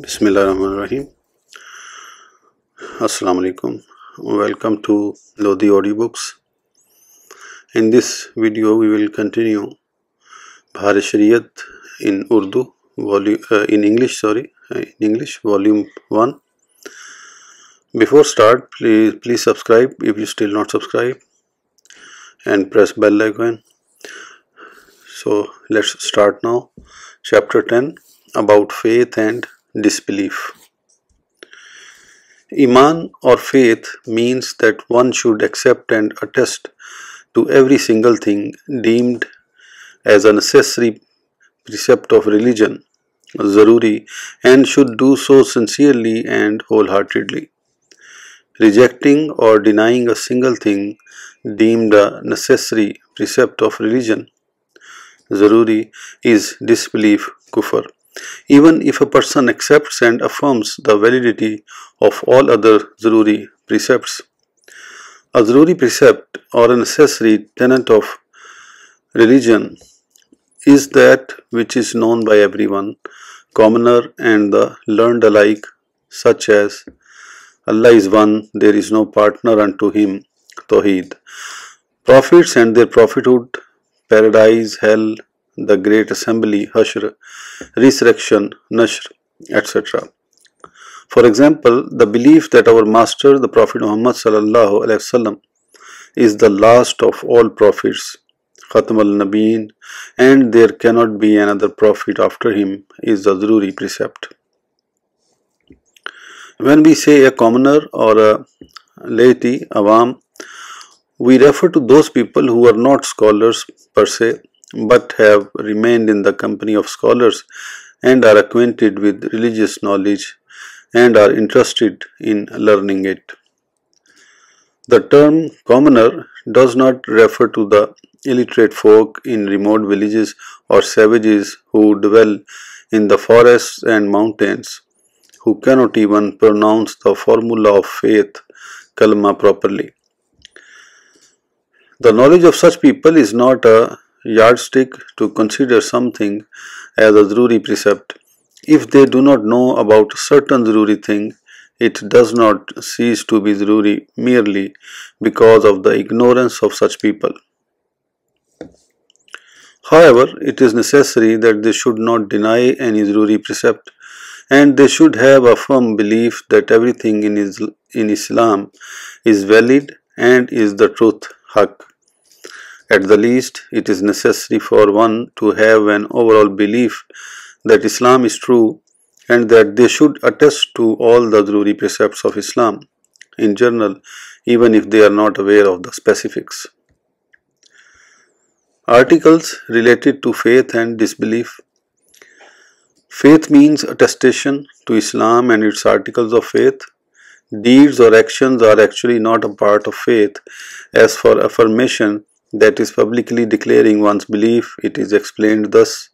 Bismillahirrahmanirrahim. Assalamu alaikum. Welcome to Lodhi Audiobooks. In this video, we will continue Bahar-e-Shariat in Urdu, in English, Volume 1. Before start, please subscribe if you still not subscribe and press bell icon. So let's start now. Chapter 10 about faith and disbelief. Iman or faith means that one should accept and attest to every single thing deemed as a necessary precept of religion, zaruri, and should do so sincerely and wholeheartedly. Rejecting or denying a single thing deemed a necessary precept of religion, zaruri, is disbelief, kufr. Even if a person accepts and affirms the validity of all other zaruri precepts. A zaruri precept or a necessary tenet of religion is that which is known by everyone, commoner and the learned alike, such as Allah is one, there is no partner unto him, Tawheed, prophets and their prophethood, paradise, hell, the great assembly, Hashr, resurrection, Nashr, etc. For example, the belief that our master, the Prophet Muhammad sallallahu alaihi wasallam, is the last of all prophets, Khatam al-Nabiyyin, and there cannot be another prophet after him, is a zaruri precept. When we say a commoner or a laity, awam, we refer to those people who are not scholars per se, but have remained in the company of scholars and are acquainted with religious knowledge and are interested in learning it. The term commoner does not refer to the illiterate folk in remote villages or savages who dwell in the forests and mountains, who cannot even pronounce the formula of faith, kalma, properly. The knowledge of such people is not a yardstick to consider something as a zaruri precept. If they do not know about a certain zaruri thing, it does not cease to be zaruri merely because of the ignorance of such people. However, it is necessary that they should not deny any zaruri precept, and they should have a firm belief that everything in Islam is valid and is the truth, haqq. At the least, it is necessary for one to have an overall belief that Islam is true and that they should attest to all the zaruri precepts of Islam in general, even if they are not aware of the specifics. Articles related to faith and disbelief. Faith means attestation to Islam and its articles of faith. Deeds or actions are actually not a part of faith. As for affirmation, that is publicly declaring one's belief, it is explained thus.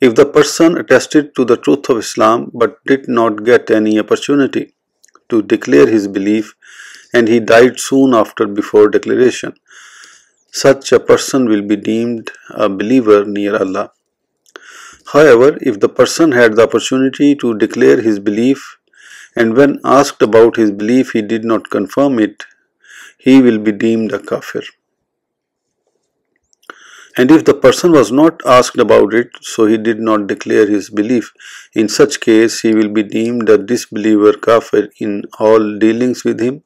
If the person attested to the truth of Islam but did not get any opportunity to declare his belief and he died soon after before declaration, such a person will be deemed a believer near Allah. However, if the person had the opportunity to declare his belief and when asked about his belief he did not confirm it, he will be deemed a kafir. And if the person was not asked about it, so he did not declare his belief, in such case he will be deemed a disbeliever, kafir, in all dealings with him.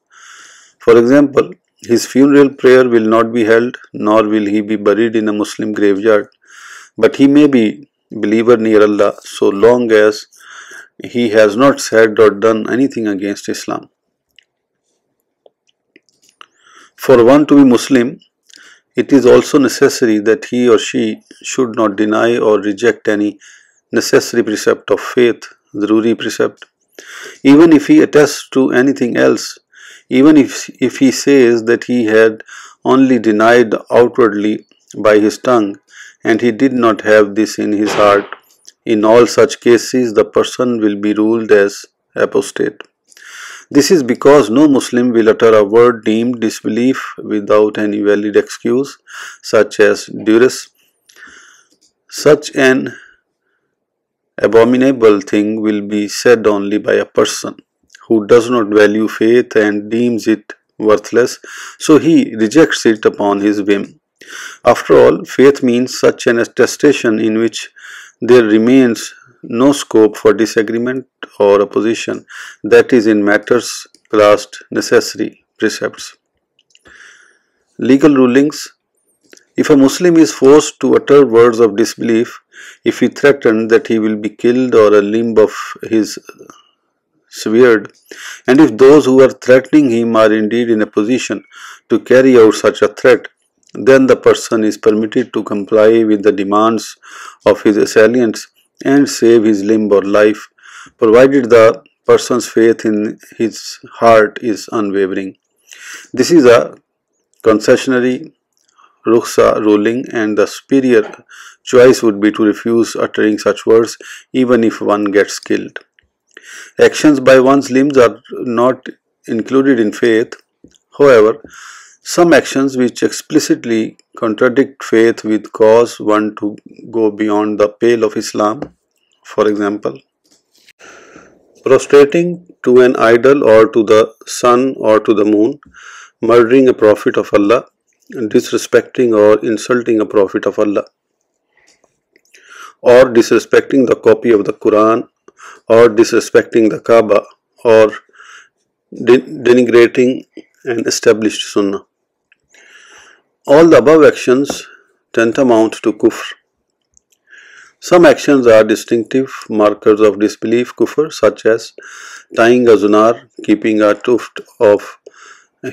For example, his funeral prayer will not be held, nor will he be buried in a Muslim graveyard, but he may be believer near Allah so long as he has not said or done anything against Islam. For one to be Muslim, it is also necessary that he or she should not deny or reject any necessary precept of faith, zaruri precept. Even if he attests to anything else, even if he says that he had only denied outwardly by his tongue and he did not have this in his heart, in all such cases the person will be ruled as apostate. This is because no Muslim will utter a word deemed disbelief without any valid excuse, such as duress. Such an abominable thing will be said only by a person who does not value faith and deems it worthless, so he rejects it upon his whim. After all, faith means such an attestation in which there remains no scope for disagreement or opposition, that is, in matters classed necessary precepts. Legal rulings. If a Muslim is forced to utter words of disbelief, if he threatens that he will be killed or a limb of his severed, and if those who are threatening him are indeed in a position to carry out such a threat, then the person is permitted to comply with the demands of his assailants and save his limb or life, provided the person's faith in his heart is unwavering. This is a concessionary rukhsa ruling, and the superior choice would be to refuse uttering such words even if one gets killed. Actions by one's limbs are not included in faith. However, some actions which explicitly contradict faith will cause one to go beyond the pale of Islam. For example, prostrating to an idol or to the sun or to the moon, murdering a prophet of Allah, disrespecting or insulting a prophet of Allah, or disrespecting the copy of the Quran, or disrespecting the Kaaba, or denigrating an established Sunnah. All the above actions tantamount to kufr. Some actions are distinctive markers of disbelief kufr, such as tying a zunar, keeping a tuft of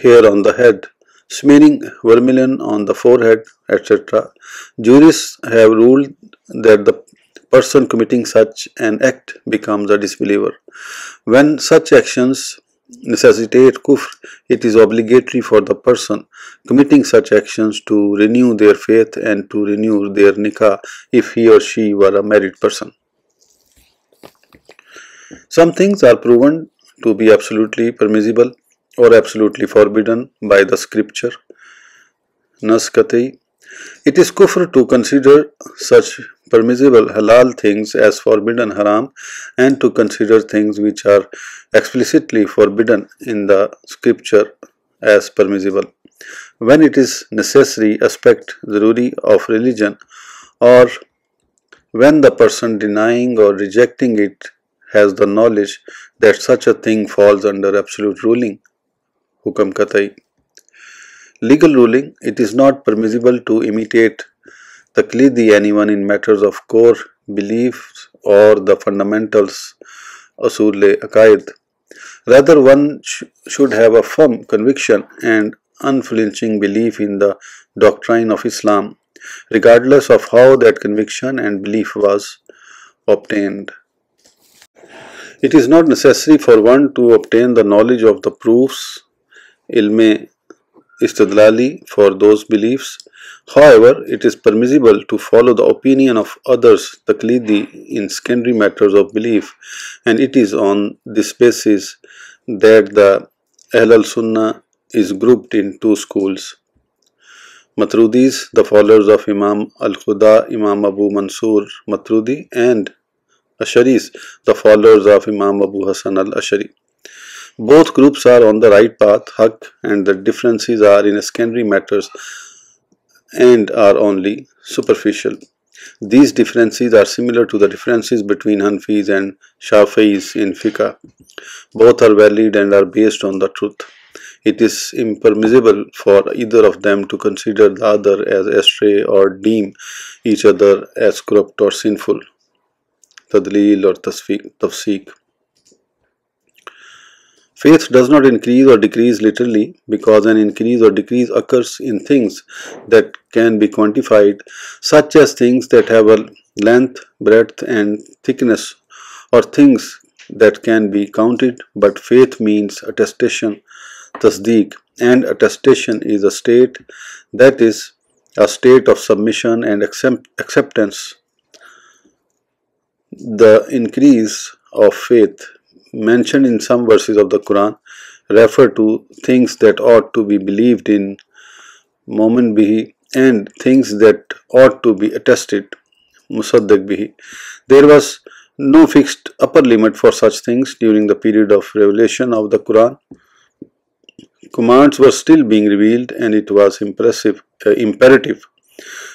hair on the head, smearing vermilion on the forehead, etc. Jurists have ruled that the person committing such an act becomes a disbeliever. When such actions necessitate kufr, it is obligatory for the person committing such actions to renew their faith and to renew their nikah if he or she were a married person. Some things are proven to be absolutely permissible or absolutely forbidden by the scripture. Nas Qat'i. It is kufr to consider such permissible halal things as forbidden haram, and to consider things which are explicitly forbidden in the scripture as permissible. When it is necessary aspect zaruri of religion, or when the person denying or rejecting it has the knowledge that such a thing falls under absolute ruling, hukam qat'i. Legal ruling. It is not permissible to imitate taqlidi anyone in matters of core beliefs or the fundamentals usul-e-aqaid. Rather, one should have a firm conviction and unflinching belief in the doctrine of Islam, regardless of how that conviction and belief was obtained. It is not necessary for one to obtain the knowledge of the proofs, ilme istidlali, for those beliefs. However, it is permissible to follow the opinion of others, taqlidi, in secondary matters of belief, and it is on this basis that the Ahl al-Sunnah is grouped in two schools. Matrudis, the followers of Imam al-Khuda, Imam Abu Mansur Matrudi, and Asharis, the followers of Imam Abu Hasan al-Ashari. Both groups are on the right path, haq, and the differences are in secondary matters and are only superficial. These differences are similar to the differences between Hanfis and Shafi'is in fiqh. Both are valid and are based on the truth. It is impermissible for either of them to consider the other as astray or deem each other as corrupt or sinful. Tadleel or tafseeq. Faith does not increase or decrease literally, because an increase or decrease occurs in things that can be quantified, such as things that have a length, breadth, and thickness, or things that can be counted. But faith means attestation, tasdeeq, and attestation is a state, that is, a state of submission and acceptance. The increase of faith mentioned in some verses of the Quran refer to things that ought to be believed in, mu'min bihi, and things that ought to be attested, musaddaq bihi. There was no fixed upper limit for such things during the period of revelation of the Quran. Commands were still being revealed, and it was imperative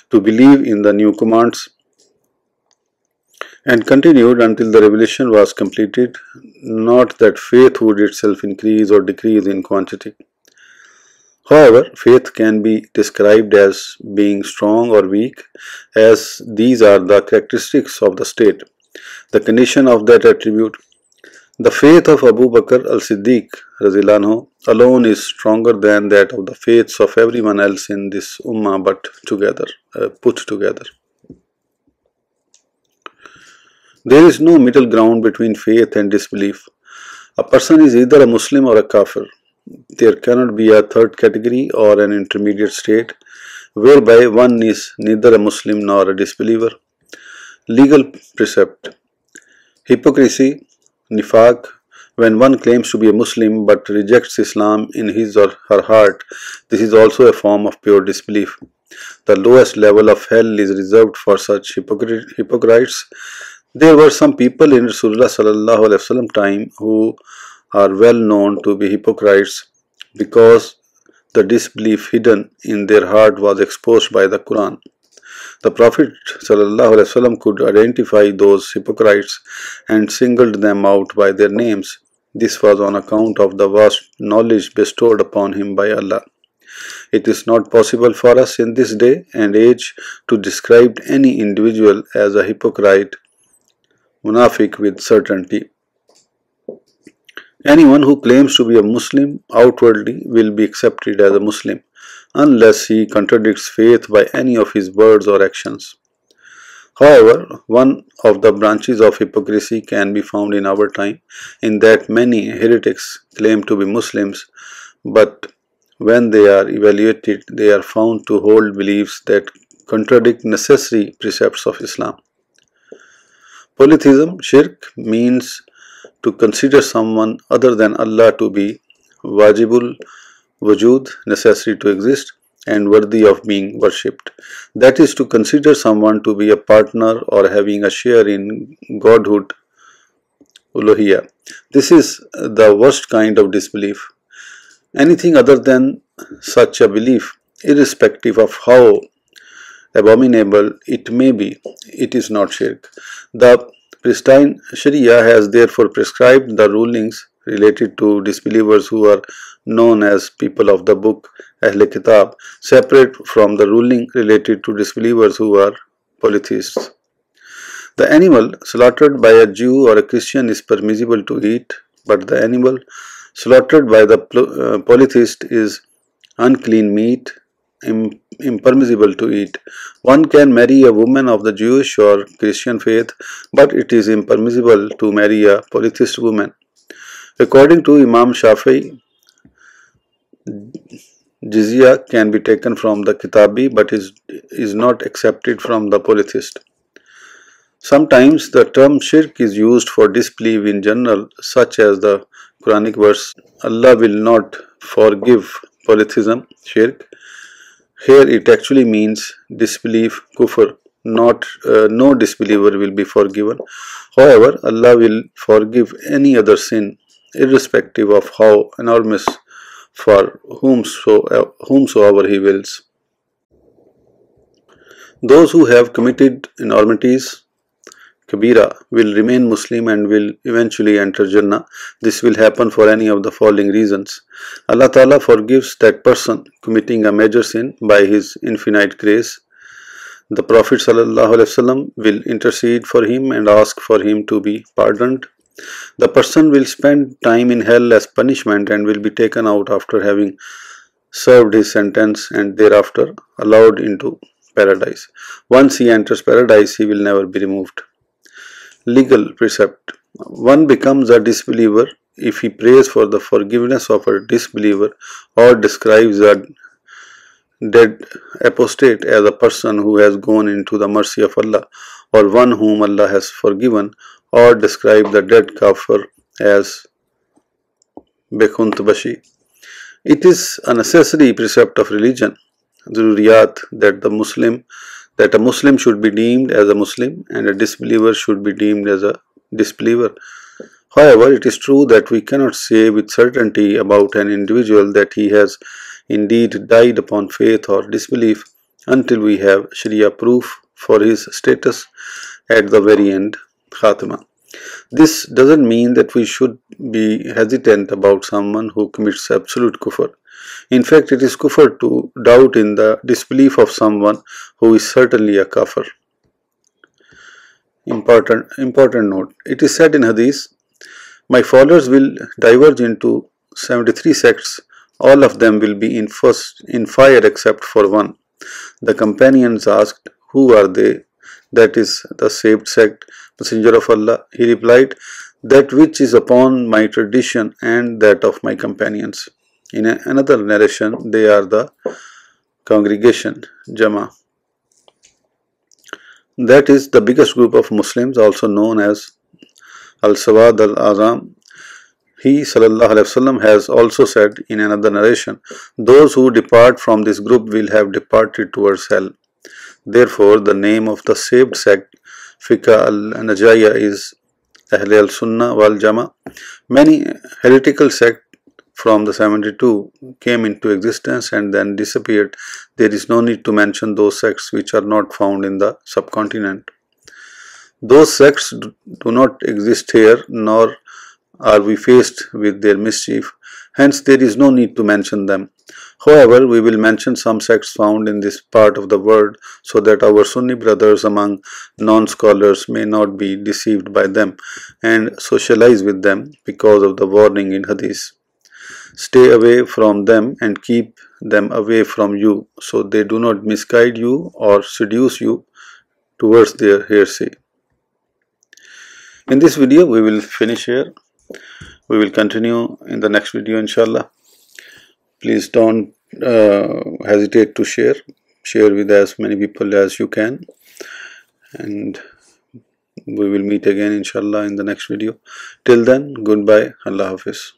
to believe in the new commands and continued until the revelation was completed, not that faith would itself increase or decrease in quantity. However, faith can be described as being strong or weak, as these are the characteristics of the state, the condition of that attribute. The faith of Abu Bakr al-Siddiq alone is stronger than that of the faiths of everyone else in this ummah put together. There is no middle ground between faith and disbelief. A person is either a Muslim or a kafir. There cannot be a third category or an intermediate state whereby one is neither a Muslim nor a disbeliever. Legal precept. Hypocrisy, nifaq. When one claims to be a Muslim but rejects Islam in his or her heart, this is also a form of pure disbelief. The lowest level of hell is reserved for such hypocrites. There were some people in Rasulullah time who are well known to be hypocrites because the disbelief hidden in their heart was exposed by the Quran. The Prophet could identify those hypocrites and singled them out by their names. This was on account of the vast knowledge bestowed upon him by Allah. It is not possible for us in this day and age to describe any individual as a hypocrite, munafiq with certainty. Anyone who claims to be a Muslim outwardly will be accepted as a Muslim unless he contradicts faith by any of his words or actions. However, one of the branches of hypocrisy can be found in our time, in that many heretics claim to be Muslims, but when they are evaluated, they are found to hold beliefs that contradict necessary precepts of Islam. Polytheism, shirk, means to consider someone other than Allah to be wajibul wujud, necessary to exist, and worthy of being worshipped. That is to consider someone to be a partner or having a share in godhood, uluhiyya. This is the worst kind of disbelief. Anything other than such a belief, irrespective of how abominable it may be, it is not shirk. The pristine Sharia has therefore prescribed the rulings related to disbelievers who are known as people of the book, Ahle Kitab, separate from the ruling related to disbelievers who are polytheists. The animal slaughtered by a Jew or a Christian is permissible to eat, but the animal slaughtered by the polytheist is unclean meat, impermissible to eat. One can marry a woman of the Jewish or Christian faith, but it is impermissible to marry a polytheist woman. According to Imam Shafi'i, jizya can be taken from the Kitabi but is not accepted from the polytheist. Sometimes the term shirk is used for disbelief in general, such as the Quranic verse, Allah will not forgive polytheism, shirk. Here it actually means disbelief, kufr. No disbeliever will be forgiven. However, Allah will forgive any other sin, irrespective of how enormous, for whomsoever He wills. Those who have committed enormities, Kabira, will remain Muslim and will eventually enter Jannah. This will happen for any of the following reasons. Allah Ta'ala forgives that person committing a major sin by His infinite grace. The Prophet ﷺ will intercede for him and ask for him to be pardoned. The person will spend time in hell as punishment and will be taken out after having served his sentence and thereafter allowed into paradise. Once he enters paradise, he will never be removed. Legal precept. One becomes a disbeliever if he prays for the forgiveness of a disbeliever or describes a dead apostate as a person who has gone into the mercy of Allah, or one whom Allah has forgiven, or describe the dead kafir as Bekhunt-Bashi. It is a necessary precept of religion, Zururiyat, that a Muslim should be deemed as a Muslim and a disbeliever should be deemed as a disbeliever. However, it is true that we cannot say with certainty about an individual that he has indeed died upon faith or disbelief until we have Sharia proof for his status at the very end, Khatima. This doesn't mean that we should be hesitant about someone who commits absolute kufr. In fact, it is kufr to doubt in the disbelief of someone who is certainly a kafir. Important note. It is said in Hadith, my followers will diverge into 73 sects. All of them will be in fire except for one. The companions asked, who are they? That is the saved sect. Messenger of Allah, he replied, that which is upon my tradition and that of my companions. In another narration, they are the congregation, Jama. That is the biggest group of Muslims, also known as Al-Sawad al-Azam. He ﷺ has also said in another narration, those who depart from this group will have departed towards hell. Therefore, the name of the saved sect, Fiqh al-Najaya, is Ahl al-Sunnah wal-Jama. Many heretical sects from the 72 came into existence and then disappeared. There is no need to mention those sects which are not found in the subcontinent. Those sects do not exist here, nor are we faced with their mischief. Hence, there is no need to mention them. However, we will mention some sects found in this part of the world so that our Sunni brothers among non-scholars may not be deceived by them and socialize with them because of the warning in Hadith. Stay away from them and keep them away from you so they do not misguide you or seduce you towards their heresy. In this video, we will finish here. We will continue in the next video, inshallah. Please don't hesitate to share with as many people as you can, and we will meet again inshallah in the next video. Till then, goodbye. Allah Hafiz.